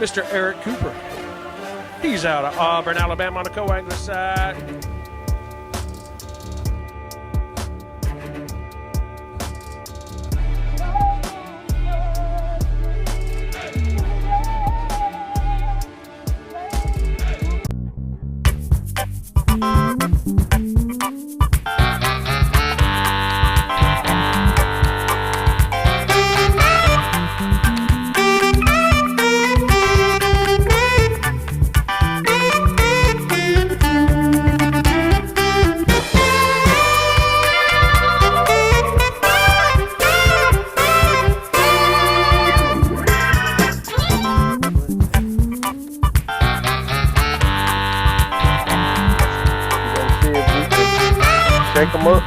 Mr. Eric Cooper. He's out of Auburn, Alabama on the co-angler side. Shake them up.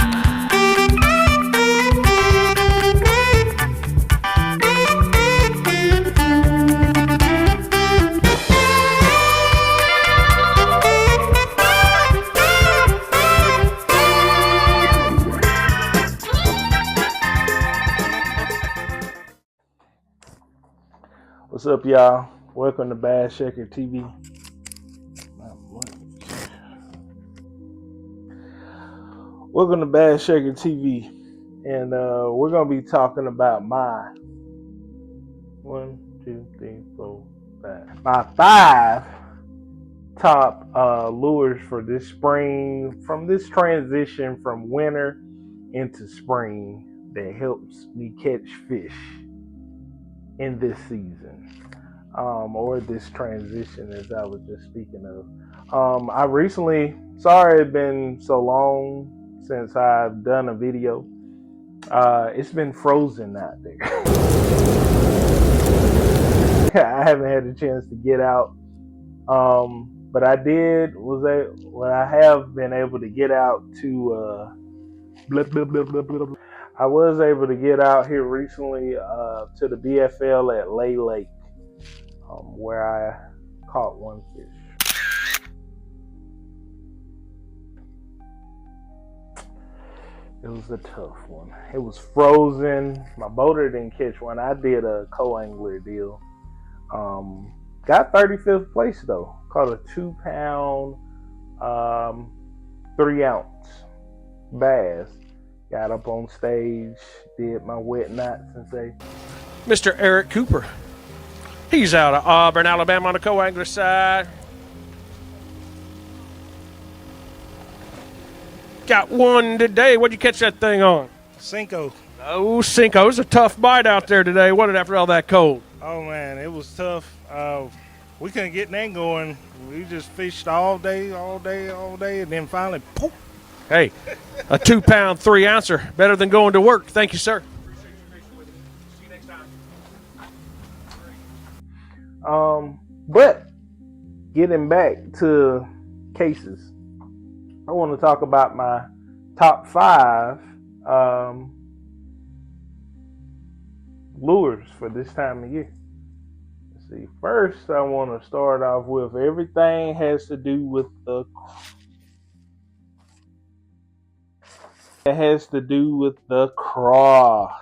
What's up, y'all? Welcome to Bad Shaker TV. Welcome to Bad Shaker TV, and we're gonna be talking about my 5 top lures for this spring, from this transition from winter into spring, that helps me catch fish in this season, or this transition, as I was just speaking of. Sorry it's been so long since I've done a video. It's been frozen out there. I haven't had a chance to get out, but I have been able to get out to I was able to get out here recently to the BFL at Lay Lake, where I caught one fish. It was a tough one. It was frozen. My boater didn't catch one. I did a co-angler deal. Got 35th place though. Caught a 2-pound, 3-ounce bass. Got up on stage, did my wet knots and say, Mr. Eric Cooper. He's out of Auburn, Alabama on the co-angler side. Got one today. What'd you catch that thing on? Cinco. Oh, Cinco. It was a tough bite out there today, wasn't it, after all that cold? Oh, man, it was tough. We couldn't get that going. We just fished all day, and then finally, poof. Hey, a 2-pound, 3-ouncer. Better than going to work. Thank you, sir. Appreciate you fishing with us. See you next time. But getting back to cases, I want to talk about my top 5 lures for this time of year. Let's see. First, I want to start off with everything has to do with the craw.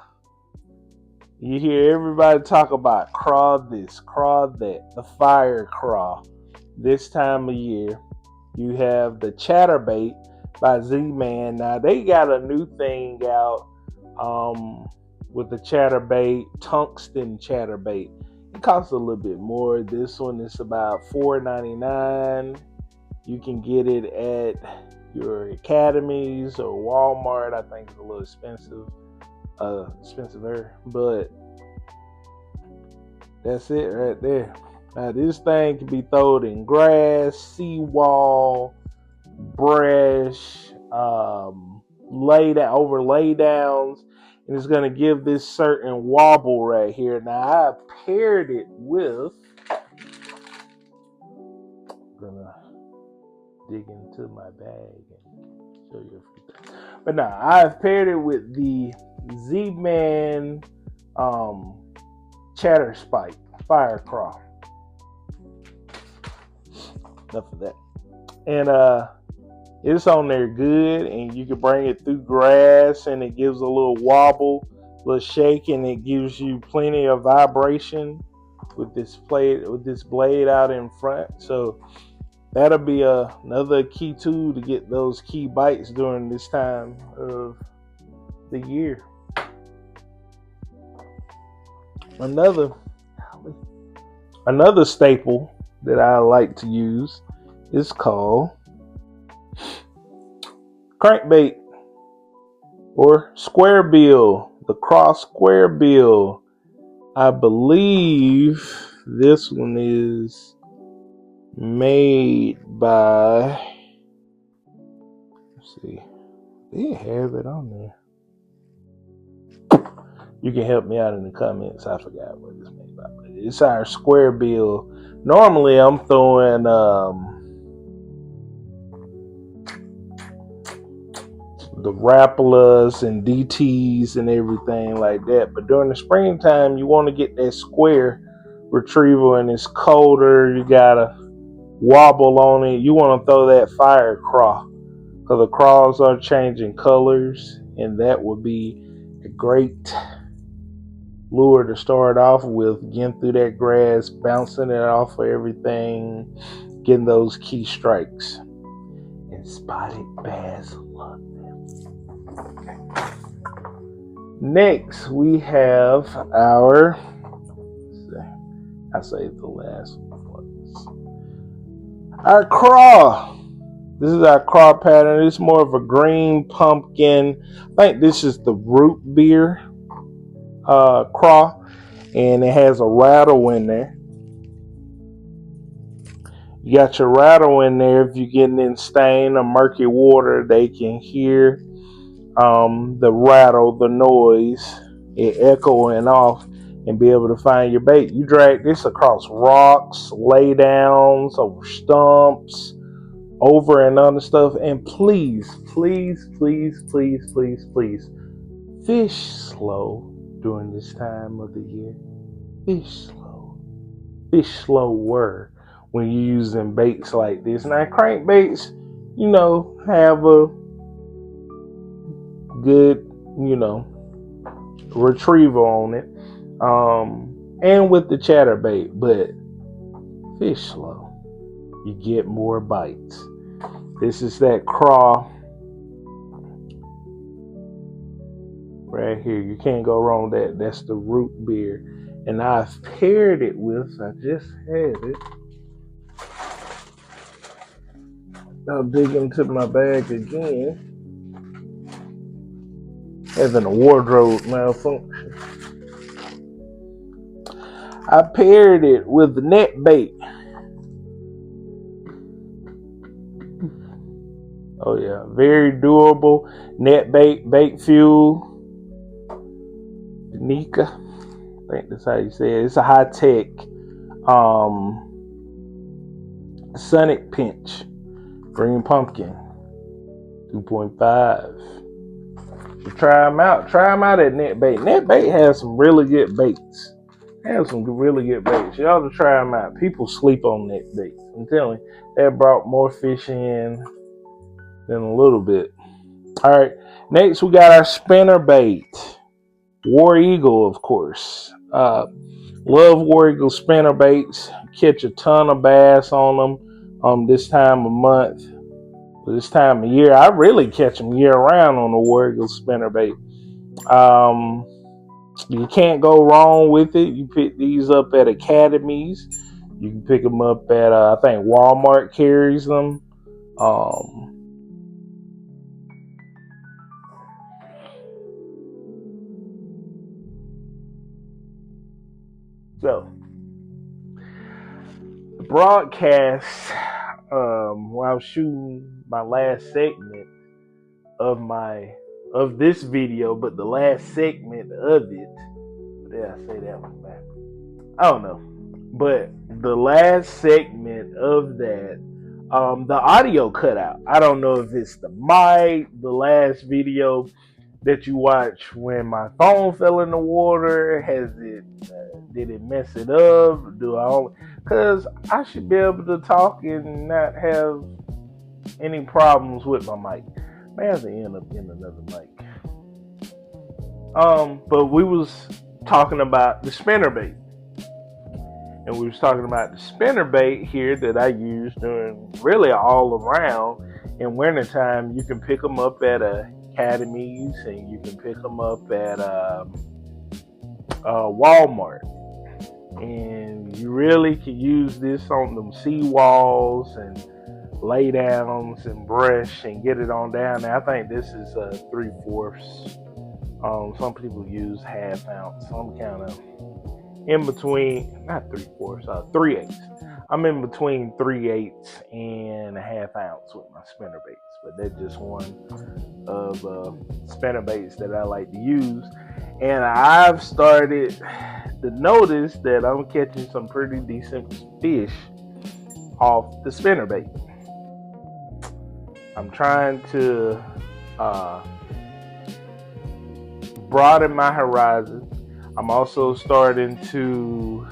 You hear everybody talk about craw this, craw that, the fire craw. This time of year, you have the chatterbait by Z-Man. Now they got a new thing out with the chatterbait, tungsten chatterbait. It costs a little bit more. This one is about $4.99. You can get it at your academies or Walmart. I think it's a little expensive, but that's it right there. Now this thing can be thrown in grass, seawall, brush, lay downs, and it's going to give this certain wobble right here. Now I paired it with, I'm going to dig into my bag and show you a few things. But now I've paired it with the Z-Man chatter spike fire craw. Enough of that. And it's on there good, and you can bring it through grass, and it gives a little wobble, a little shake, and it gives you plenty of vibration with this blade out in front. So that'll be another key tool to get those key bites during this time of the year. Another staple that I like to use is called crankbait or square bill, the cross square bill. I believe this one is made by, let's see, they have it on there. You can help me out in the comments. I forgot what it's made by, but it's our square bill. Normally I'm throwing the Rapalas and DTs and everything like that, but during the springtime you want to get that square retrieval, and it's colder, you gotta wobble on it. You want to throw that fire craw, because the craws are changing colors, and that would be a great lure to start off with, getting through that grass, bouncing it off of everything, getting those key strikes. And spotted bass love them. Next we have our, I saved the last one, our craw. This is our craw pattern. It's more of a green pumpkin. I think this is the root beer craw, and it has a rattle in there. You got your rattle in there. If you're getting in stained or murky water, they can hear the rattle, the noise, it echoing off, and be able to find your bait. You drag this across rocks, lay downs, over stumps, over and under stuff, and please, please, please, please, please, please, fish slow during this time of the year. Fish slow. Fish slower when you're using baits like this. Now, crankbaits, have a good, retrieval on it. And with the chatterbait, but fish slow. You get more bites. This is that craw right here. You can't go wrong with that. That's the root beer. And I've paired it with, I just had it. I'll dig into my bag again. Having a wardrobe malfunction. I paired it with the net bait. Oh yeah, very durable net bait, bait fuel. Nika, I think that's how you say it. It's a high tech Sonic Pinch green pumpkin 2.5. So try them out. Try them out at NetBait. NetBait has some really good baits. Y'all to try them out. People sleep on NetBait. I'm telling you, that brought more fish in than a little bit. All right, next we got our spinner bait. War Eagle, of course. Love War Eagle spinner baits. Catch a ton of bass on them this time of month. This time of year, I really catch them year round on the War Eagle spinner bait. You can't go wrong with it. You pick these up at academies. You can pick them up at I think Walmart carries them. So the broadcast, when I was shooting my last segment of this video, but the last segment of it, did I say that one back? I don't know, but the last segment of that, the audio cut out. I don't know if it's the mic, the last video that you watch when my phone fell in the water. Did it mess it up? Because I should be able to talk and not have any problems with my mic. May have to end up getting another mic. But we was talking about the spinnerbait. And we was talking about the spinner bait here that I use during really all around. In wintertime, you can pick them up at academies, and you can pick them up at Walmart. And you really can use this on them seawalls and laydowns and brush and get it on down. Now, I think this is 3/4. Some people use half ounce. So I'm kind of in between, not 3/4, 3/8. I'm in between 3/8 and a half ounce with my spinner baits, but that's just one of spinner baits that I like to use. And I've started to notice that I'm catching some pretty decent fish off the spinner bait. I'm trying to broaden my horizon. I'm also starting to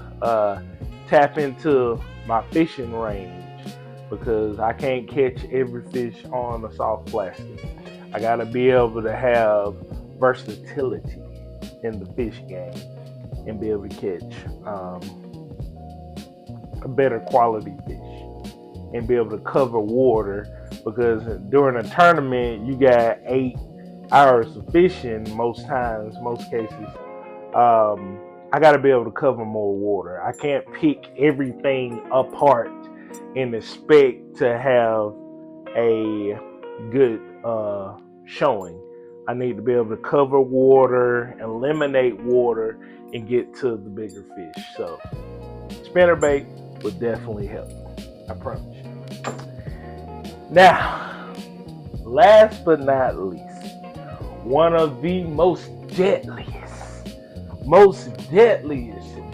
tap into my fishing range because I can't catch every fish on a soft plastic. I gotta be able to have versatility in the fish game and be able to catch a better quality fish and be able to cover water, because during a tournament you got 8 hours of fishing most times, most cases. I got to be able to cover more water. I can't pick everything apart and expect to have a good showing. I need to be able to cover water, eliminate water, and get to the bigger fish. So spinnerbait would definitely help. I promise you. Now, last but not least, one of the most deadliest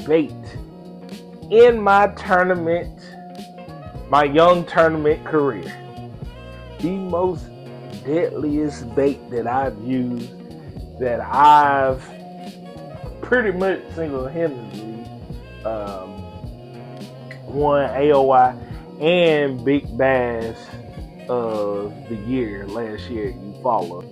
bait in my young tournament career. The most deadliest bait that I've used, that I've pretty much single-handedly won AOI and Big Bass of the year last year. You follow.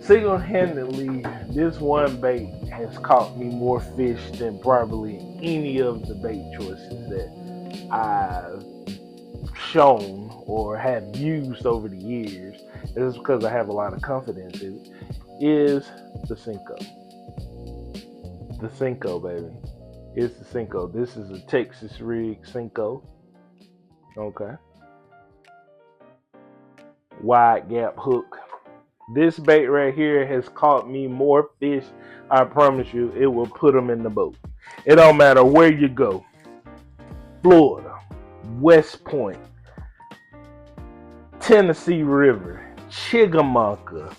Single-handedly, this one bait has caught me more fish than probably any of the bait choices that I've shown or have used over the years. This is because I have a lot of confidence in it. Is the Cinco. The Cinco, baby. It's the Cinco. This is a Texas rig Cinco. Okay. Wide gap hook. This bait right here has caught me more fish. I promise you, it will put them in the boat. It don't matter where you go. Florida, West Point, Tennessee River, Chickamauga,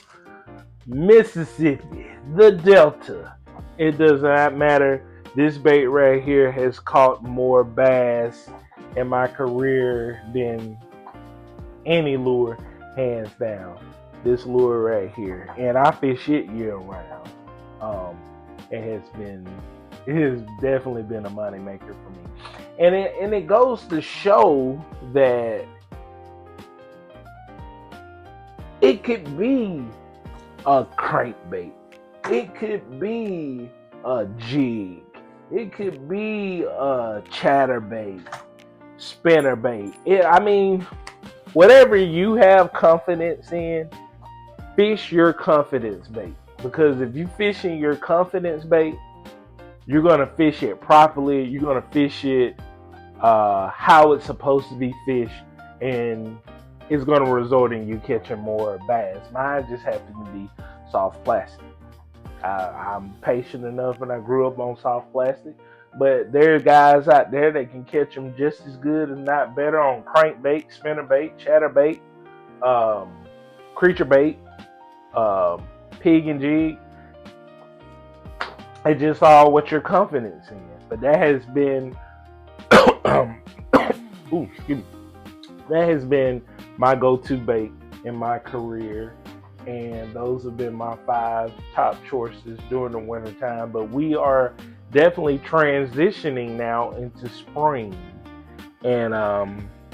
Mississippi, the Delta. It does not matter. This bait right here has caught more bass in my career than any lure, hands down. This lure right here, and I fish it year round. It has definitely been a money maker for me, and it goes to show that it could be a crankbait, it could be a jig, it could be a chatterbait, spinnerbait. Whatever you have confidence in, fish your confidence bait. Because if you fishing your confidence bait, you're gonna fish it properly. You're gonna fish it how it's supposed to be fished, and it's gonna result in you catching more bass. Mine just happened to be soft plastic. I'm patient enough, and I grew up on soft plastic. But there are guys out there that can catch them just as good, if not better, on crankbait, spinnerbait, chatterbait, creature bait, pig and jig. It's just all what your confidence in. But that has been, that has been my go-to bait in my career, and those have been my 5 top choices during the winter time. But we are definitely transitioning now into spring, and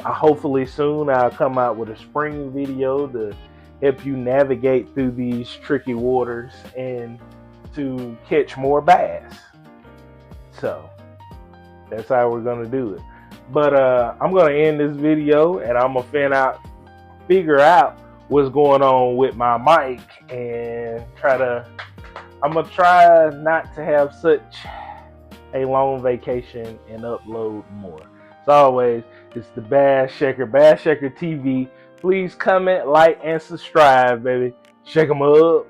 hopefully soon I'll come out with a spring video to help you navigate through these tricky waters and to catch more bass. So that's how we're gonna do it. But I'm gonna end this video and I'm gonna figure out what's going on with my mic and I'm gonna try not to have such a long vacation and upload more. As always, it's the Bass Shaker TV. Please comment, like, and subscribe, baby. Shake 'em up.